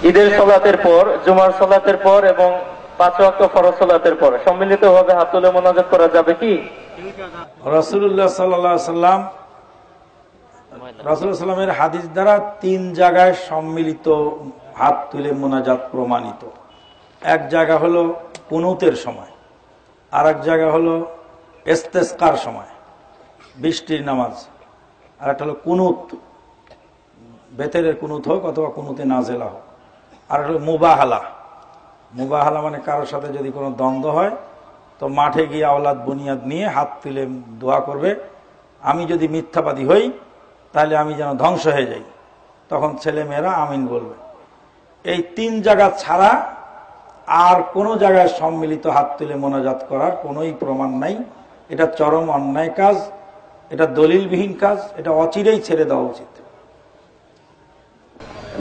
ঈদের সালাতের পর, জুমার সালাতের পর এবং 5 ওয়াক্ত ফরজ সালাতের পর সম্মিলিতভাবে হাত তুলে মোনাজাত করা যাবে কি? রাসূলুল্লাহ সাল্লাল্লাহু আলাইহি সাল্লাম রাসূলুল্লাহ সাল্লামের হাদিস দ্বারা 3 জায়গায় সম্মিলিত হাত তুলে মোনাজাত প্রমাণিত। এক জায়গা হলো কুনুতের সময়, আর এক জায়গা হলো ইস্তেসকার সময়, বৃষ্টির নামাজ, আর একটা হলো কুনুত, বেতেরের কুনুত হোক অথবা কুনুতে নাজেলা হোক, আর হলো মুবাহালা। মুবাহালা মানে কারোর সাথে যদি কোনো দ্বন্দ্ব হয় তো মাঠে গিয়ে আওলাদ বুনিয়াদ নিয়ে হাত তুলে দোয়া করবে, আমি যদি মিথ্যাবাদী হই তাহলে আমি যেন ধ্বংস হয়ে যাই, তখন ছেলে মেয়েরা আমিন বলবে। এই 3 জায়গা ছাড়া আর কোনো জায়গায় সম্মিলিত হাত তুলে মোনাজাত করার কোনোই প্রমাণ নাই। এটা চরম অন্যায় কাজ, এটা দলিলবিহীন কাজ, এটা অচিরেই ছেড়ে দেওয়া উচিত।